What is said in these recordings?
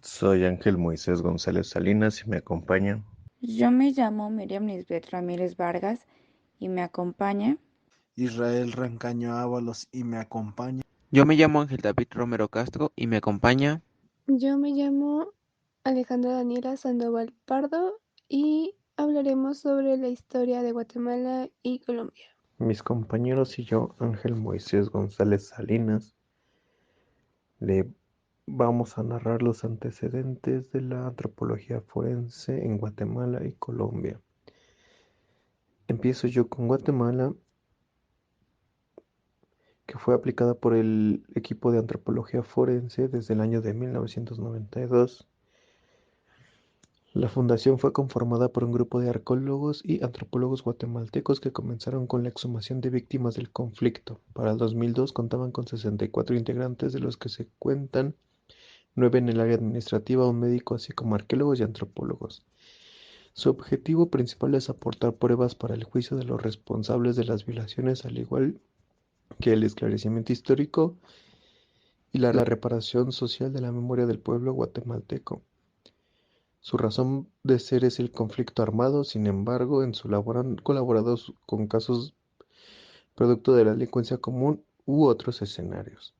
Soy Ángel Moisés González Salinas y me acompaña. Yo me llamo Miriam Lisbeth Ramírez Vargas y me acompaña. Israel Rancaño Ábalos y me acompaña. Yo me llamo Ángel David Romero Castro y me acompaña. Yo me llamo Alejandra Daniela Sandoval Pardo y hablaremos sobre la historia de Guatemala y Colombia. Mis compañeros y yo, Ángel Moisés González Salinas, le vamos a narrar los antecedentes de la antropología forense en Guatemala y Colombia. Empiezo yo con Guatemala, que fue aplicada por el equipo de antropología forense desde el año de 1992. La fundación fue conformada por un grupo de arqueólogos y antropólogos guatemaltecos que comenzaron con la exhumación de víctimas del conflicto. Para el 2002 contaban con 64 integrantes, de los que se cuentan 9 en el área administrativa, un médico, así como arqueólogos y antropólogos. Su objetivo principal es aportar pruebas para el juicio de los responsables de las violaciones, al igual que el esclarecimiento histórico y la reparación social de la memoria del pueblo guatemalteco. Su razón de ser es el conflicto armado. Sin embargo, en su labor han colaborado con casos producto de la delincuencia común u otros escenarios.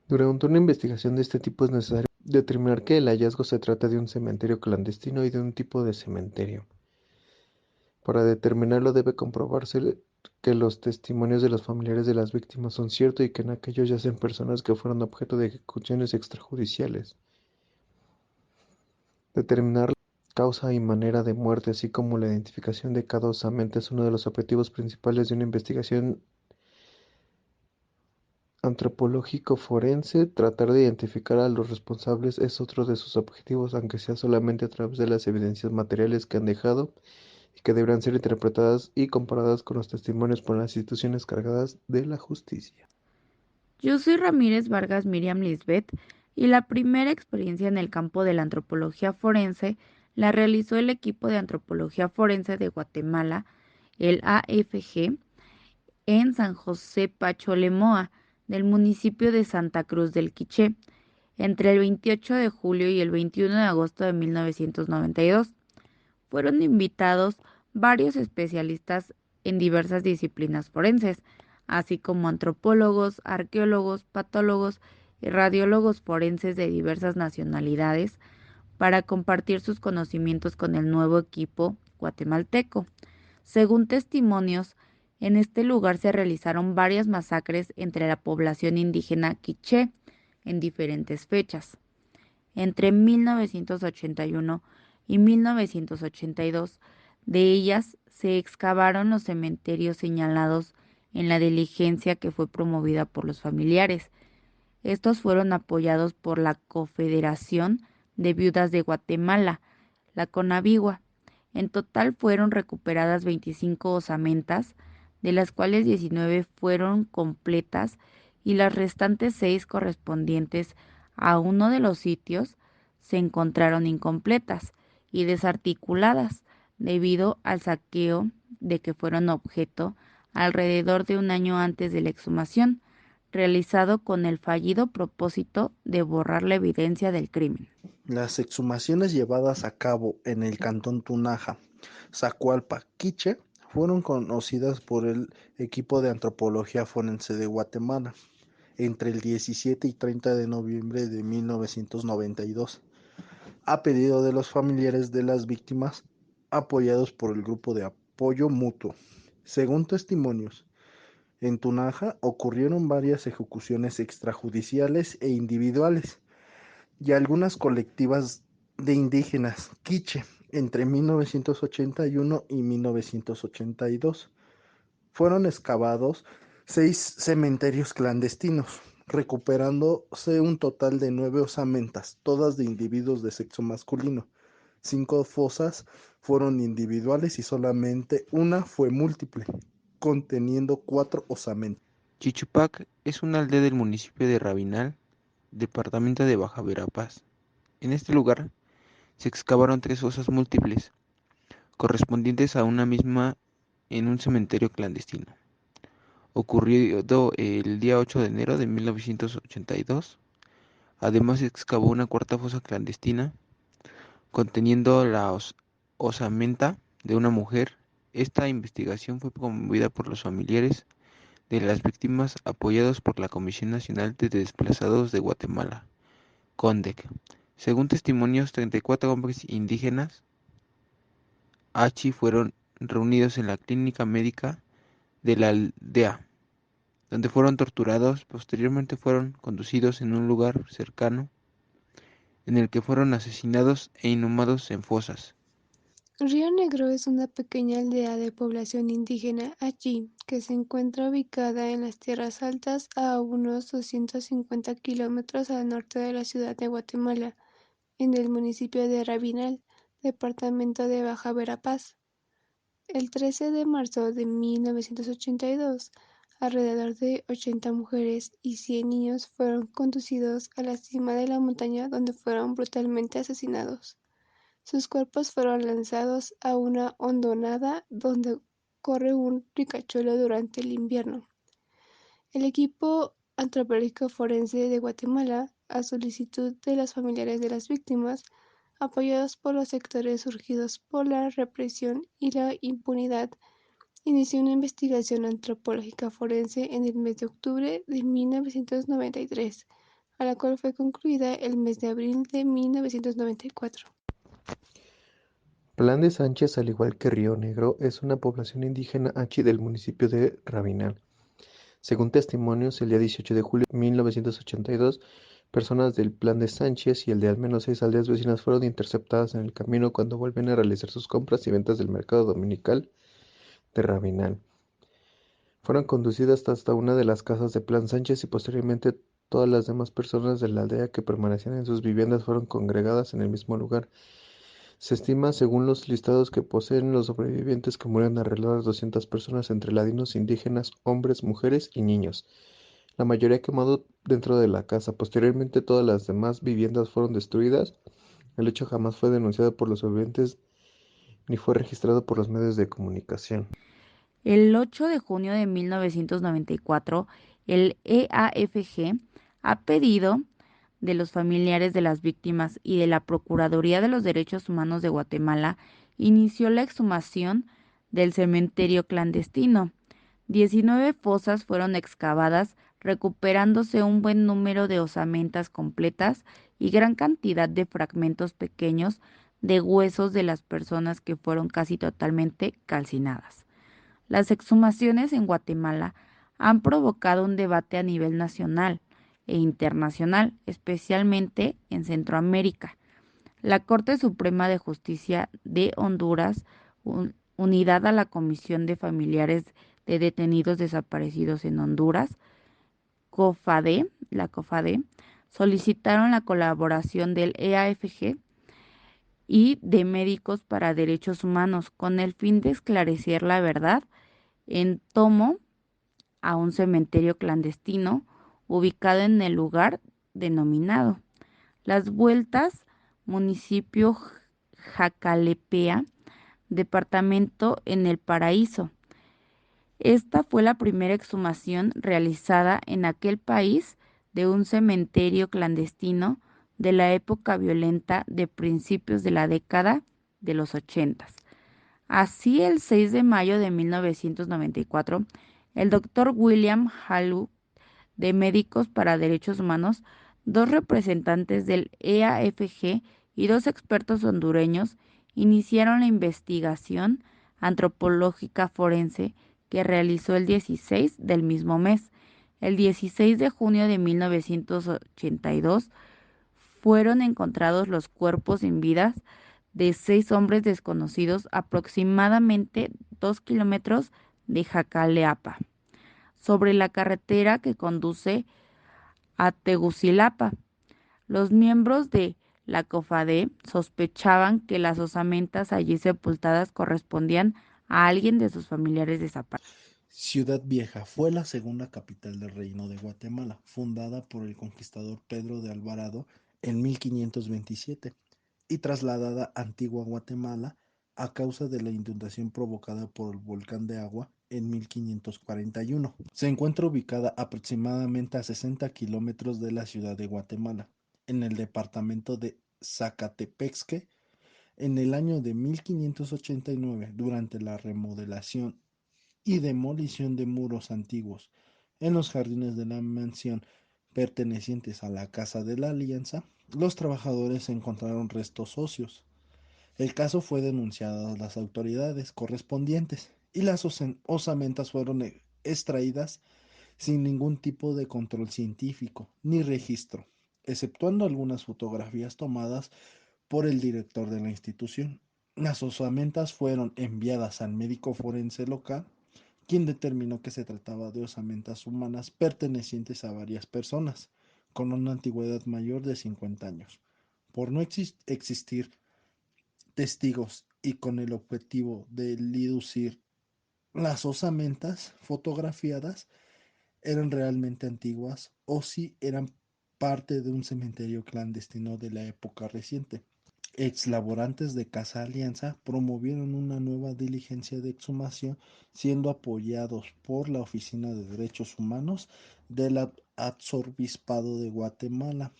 Durante una investigación de este tipo es necesario determinar que el hallazgo se trata de un cementerio clandestino y de un tipo de cementerio. Para determinarlo debe comprobarse que los testimonios de los familiares de las víctimas son ciertos y que en aquellos yacen personas que fueron objeto de ejecuciones extrajudiciales. Determinar la causa y manera de muerte, así como la identificación de cada osamenta, es uno de los objetivos principales de una investigación antropológico-forense. Tratar de identificar a los responsables es otro de sus objetivos, aunque sea solamente a través de las evidencias materiales que han dejado y que deberán ser interpretadas y comparadas con los testimonios por las instituciones cargadas de la justicia. Yo soy Ramírez Vargas Miriam Lisbeth y la primera experiencia en el campo de la antropología forense la realizó el equipo de antropología forense de Guatemala, el AFG, en San José Pacho Lemoa, del municipio de Santa Cruz del Quiché, entre el 28 de julio y el 21 de agosto de 1992. Fueron invitados varios especialistas en diversas disciplinas forenses, así como antropólogos, arqueólogos, patólogos y radiólogos forenses de diversas nacionalidades para compartir sus conocimientos con el nuevo equipo guatemalteco. Según testimonios, en este lugar se realizaron varias masacres entre la población indígena quiché en diferentes fechas. Entre 1981 y 1982, de ellas se excavaron los cementerios señalados en la diligencia que fue promovida por los familiares. Estos fueron apoyados por la Confederación de Viudas de Guatemala, la CONAVIGUA. En total fueron recuperadas 25 osamentas, de las cuales 19 fueron completas y las restantes 6 correspondientes a uno de los sitios se encontraron incompletas y desarticuladas debido al saqueo de que fueron objeto alrededor de un año antes de la exhumación, realizado con el fallido propósito de borrar la evidencia del crimen. Las exhumaciones llevadas a cabo en el cantón Tunaja, Zacualpa, Quiché, fueron conocidas por el equipo de antropología forense de Guatemala entre el 17 y 30 de noviembre de 1992, a pedido de los familiares de las víctimas, apoyados por el grupo de apoyo mutuo. Según testimonios, en Tunaja ocurrieron varias ejecuciones extrajudiciales e individuales y algunas colectivas de indígenas quiche entre 1981 y 1982. Fueron excavados 6 cementerios clandestinos, recuperándose un total de 9 osamentas, todas de individuos de sexo masculino. 5 fosas fueron individuales y solamente una fue múltiple, conteniendo 4 osamentas. Chichupac es una aldea del municipio de Rabinal, departamento de Baja Verapaz. En este lugar se excavaron 3 fosas múltiples, correspondientes a una misma en un cementerio clandestino, ocurrido el día 8 de enero de 1982, Además, se excavó una cuarta fosa clandestina conteniendo la osamenta de una mujer. Esta investigación fue promovida por los familiares de las víctimas, apoyados por la Comisión Nacional de Desplazados de Guatemala, CONDEC. Según testimonios, 34 hombres indígenas Achi fueron reunidos en la clínica médica de la aldea, donde fueron torturados. Posteriormente fueron conducidos en un lugar cercano, en el que fueron asesinados e inhumados en fosas. Río Negro es una pequeña aldea de población indígena allí que se encuentra ubicada en las tierras altas a unos 250 kilómetros al norte de la ciudad de Guatemala, en el municipio de Rabinal, departamento de Baja Verapaz. El 13 de marzo de 1982, alrededor de 80 mujeres y 100 niños fueron conducidos a la cima de la montaña donde fueron brutalmente asesinados. Sus cuerpos fueron lanzados a una hondonada donde corre un riachuelo durante el invierno. El equipo antropológico forense de Guatemala, a solicitud de los familiares de las víctimas, apoyados por los sectores surgidos por la represión y la impunidad, inició una investigación antropológica forense en el mes de octubre de 1993, a la cual fue concluida el mes de abril de 1994. Plan de Sánchez, al igual que Río Negro, es una población indígena Achi del municipio de Rabinal. Según testimonios, el día 18 de julio de 1982, personas del Plan de Sánchez y el de al menos 6 aldeas vecinas fueron interceptadas en el camino cuando vuelven a realizar sus compras y ventas del mercado dominical de Rabinal. Fueron conducidas hasta una de las casas de Plan Sánchez y posteriormente todas las demás personas de la aldea que permanecían en sus viviendas fueron congregadas en el mismo lugar. Se estima, según los listados que poseen los sobrevivientes, que murieron alrededor de 200 personas entre ladinos, indígenas, hombres, mujeres y niños, la mayoría quemado dentro de la casa. Posteriormente, todas las demás viviendas fueron destruidas. El hecho jamás fue denunciado por los sobrevivientes ni fue registrado por los medios de comunicación. El 8 de junio de 1994, el EAFG ha pedido de los familiares de las víctimas y de la Procuraduría de los Derechos Humanos de Guatemala inició la exhumación del cementerio clandestino. 19 fosas fueron excavadas, recuperándose un buen número de osamentas completas y gran cantidad de fragmentos pequeños de huesos de las personas que fueron casi totalmente calcinadas. Las exhumaciones en Guatemala han provocado un debate a nivel nacional e internacional, especialmente en Centroamérica. La Corte Suprema de Justicia de Honduras, unidad a la Comisión de Familiares de Detenidos Desaparecidos en Honduras, la COFADE, solicitaron la colaboración del EAFG y de Médicos para Derechos Humanos con el fin de esclarecer la verdad en tomo a un cementerio clandestino ubicado en el lugar denominado Las Vueltas, municipio Jacalepea, departamento en El Paraíso. Esta fue la primera exhumación realizada en aquel país de un cementerio clandestino de la época violenta de principios de la década de los 80. Así, el 6 de mayo de 1994, el doctor William Haluk, de Médicos para Derechos Humanos, dos representantes del EAFG y dos expertos hondureños iniciaron la investigación antropológica forense que realizó el 16 del mismo mes. El 16 de junio de 1982 fueron encontrados los cuerpos sin vida de 6 hombres desconocidos aproximadamente 2 kilómetros de Jacaleapa, sobre la carretera que conduce a Tegucigalpa. Los miembros de la COFADE sospechaban que las osamentas allí sepultadas correspondían a alguien de sus familiares desaparecidos. Ciudad Vieja fue la segunda capital del Reino de Guatemala, fundada por el conquistador Pedro de Alvarado en 1527 y trasladada a Antigua Guatemala a causa de la inundación provocada por el volcán de Agua en 1541. Se encuentra ubicada aproximadamente a 60 kilómetros de la ciudad de Guatemala. en el departamento de Zacatepexque en el año de 1589 durante la remodelación y demolición de muros antiguos en los jardines de la mansión pertenecientes a la Casa de la Alianza. Los trabajadores encontraron restos óseos. El caso fue denunciado a las autoridades correspondientes y las osamentas fueron extraídas sin ningún tipo de control científico ni registro, exceptuando algunas fotografías tomadas por el director de la institución. Las osamentas fueron enviadas al médico forense local, quien determinó que se trataba de osamentas humanas pertenecientes a varias personas, con una antigüedad mayor de 50 años. Por no existir testigos y con el objetivo de deducir las osamentas fotografiadas eran realmente antiguas o si eran parte de un cementerio clandestino de la época reciente. Exlaborantes de Casa Alianza promovieron una nueva diligencia de exhumación, siendo apoyados por la Oficina de Derechos Humanos del Arzobispado de Guatemala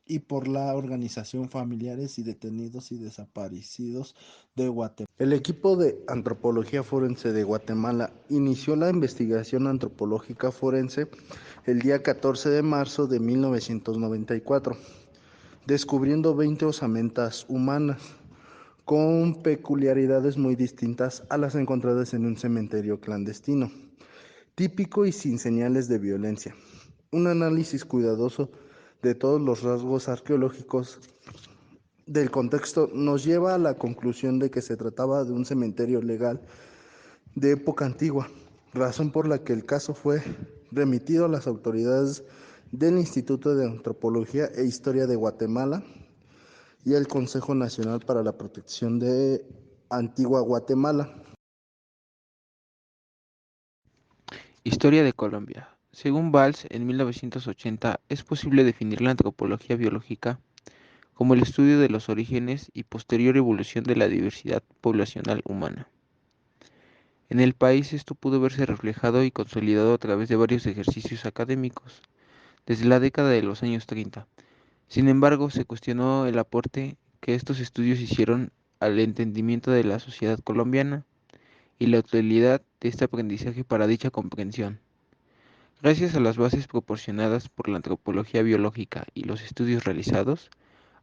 y por la Organización Familiares y Detenidos y Desaparecidos de Guatemala. El equipo de antropología forense de Guatemala inició la investigación antropológica forense el día 14 de marzo de 1994, descubriendo 20 osamentas humanas con peculiaridades muy distintas a las encontradas en un cementerio clandestino, típico y sin señales de violencia. Un análisis cuidadoso de todos los rasgos arqueológicos del contexto nos lleva a la conclusión de que se trataba de un cementerio legal de época antigua, razón por la que el caso fue remitido a las autoridades del Instituto de Antropología e Historia de Guatemala y al Consejo Nacional para la Protección de Antigua Guatemala. Historia de Colombia. Según Valls, en 1980 es posible definir la antropología biológica como el estudio de los orígenes y posterior evolución de la diversidad poblacional humana. En el país esto pudo verse reflejado y consolidado a través de varios ejercicios académicos, desde la década de los años 30. Sin embargo, se cuestionó el aporte que estos estudios hicieron al entendimiento de la sociedad colombiana y la utilidad de este aprendizaje para dicha comprensión. Gracias a las bases proporcionadas por la antropología biológica y los estudios realizados,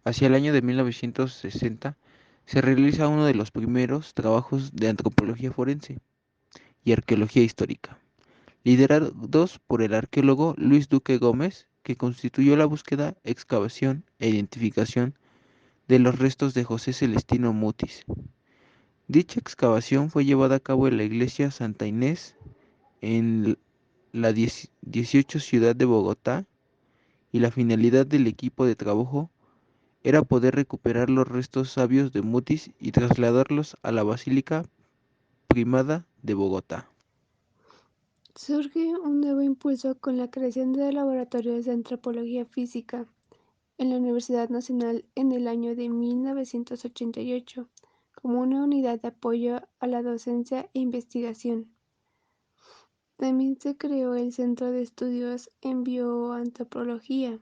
hacia el año de 1960 se realiza uno de los primeros trabajos de antropología forense y arqueología histórica, liderados por el arqueólogo Luis Duque Gómez, que constituyó la búsqueda, excavación e identificación de los restos de José Celestino Mutis. Dicha excavación fue llevada a cabo en la iglesia Santa Inés en la 18 ciudad de Bogotá y la finalidad del equipo de trabajo era poder recuperar los restos sabios de Mutis y trasladarlos a la Basílica Primada de Bogotá. Surge un nuevo impulso con la creación de laboratorios de antropología física en la Universidad Nacional en el año de 1988, como una unidad de apoyo a la docencia e investigación. También se creó el Centro de Estudios en Bioantropología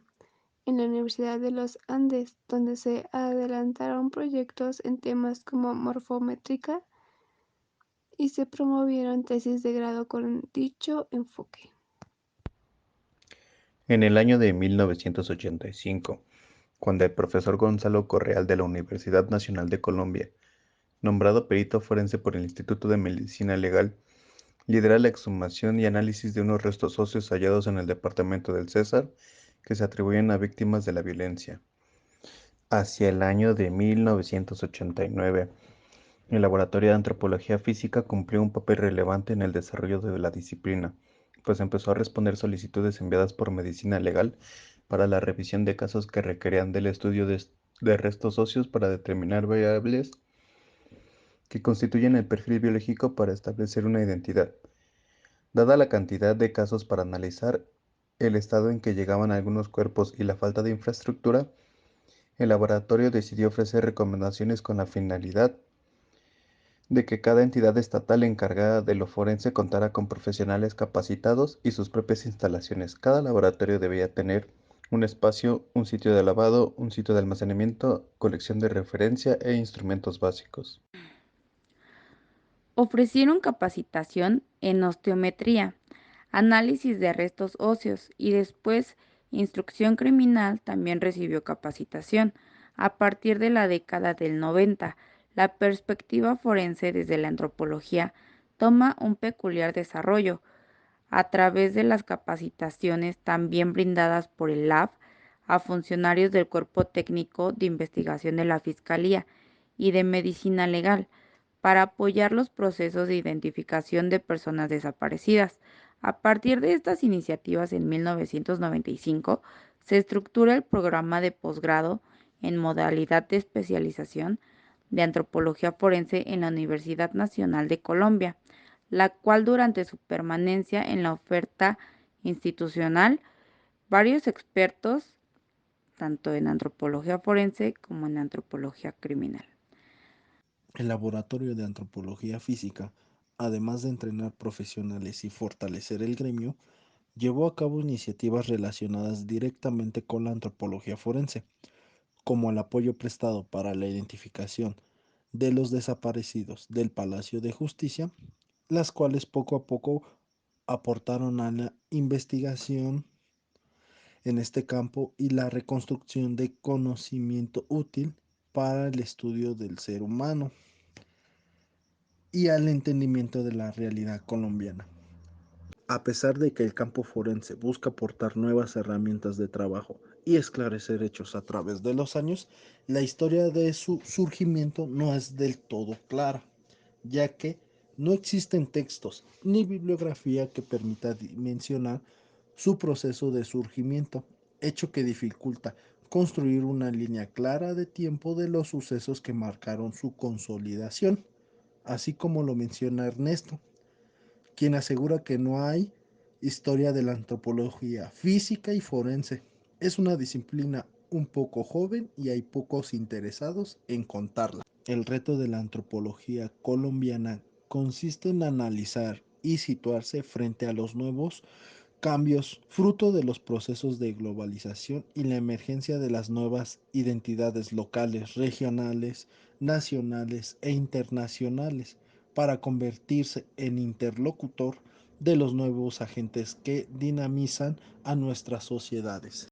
en la Universidad de los Andes, donde se adelantaron proyectos en temas como morfométrica y se promovieron tesis de grado con dicho enfoque. En el año de 1985, cuando el profesor Gonzalo Correal de la Universidad Nacional de Colombia, nombrado perito forense por el Instituto de Medicina Legal, lidera la exhumación y análisis de unos restos óseos hallados en el departamento del Cesar que se atribuyen a víctimas de la violencia. Hacia el año de 1989, el Laboratorio de Antropología Física cumplió un papel relevante en el desarrollo de la disciplina, pues empezó a responder solicitudes enviadas por Medicina Legal para la revisión de casos que requerían del estudio de restos óseos para determinar variables que constituyen el perfil biológico para establecer una identidad. Dada la cantidad de casos para analizar, el estado en que llegaban algunos cuerpos y la falta de infraestructura, el laboratorio decidió ofrecer recomendaciones con la finalidad de que cada entidad estatal encargada de lo forense contara con profesionales capacitados y sus propias instalaciones. Cada laboratorio debía tener un espacio, un sitio de lavado, un sitio de almacenamiento, colección de referencia e instrumentos básicos. Ofrecieron capacitación en osteometría, análisis de restos óseos y después instrucción criminal también recibió capacitación. A partir de la década del 90, la perspectiva forense desde la antropología toma un peculiar desarrollo a través de las capacitaciones también brindadas por el LAB a funcionarios del Cuerpo Técnico de Investigación de la Fiscalía y de Medicina Legal para apoyar los procesos de identificación de personas desaparecidas. A partir de estas iniciativas, en 1995, se estructura el programa de posgrado en modalidad de especialización de antropología forense en la Universidad Nacional de Colombia, la cual durante su permanencia en la oferta institucional, varios expertos, tanto en antropología forense como en antropología criminal. El Laboratorio de Antropología Física, además de entrenar profesionales y fortalecer el gremio, llevó a cabo iniciativas relacionadas directamente con la antropología forense, como el apoyo prestado para la identificación de los desaparecidos del Palacio de Justicia, las cuales poco a poco aportaron a la investigación en este campo y la reconstrucción de conocimiento útil para el estudio del ser humano y al entendimiento de la realidad colombiana. A pesar de que el campo forense busca aportar nuevas herramientas de trabajo y esclarecer hechos a través de los años, la historia de su surgimiento no es del todo clara, ya que no existen textos ni bibliografía que permita dimensionar su proceso de surgimiento, hecho que dificulta construir una línea clara de tiempo de los sucesos que marcaron su consolidación, así como lo menciona Ernesto, quien asegura que no hay historia de la antropología física y forense. Es una disciplina un poco joven y hay pocos interesados en contarla. El reto de la antropología colombiana consiste en analizar y situarse frente a los nuevos cambios fruto de los procesos de globalización y la emergencia de las nuevas identidades locales, regionales, nacionales e internacionales para convertirse en interlocutor de los nuevos agentes que dinamizan a nuestras sociedades.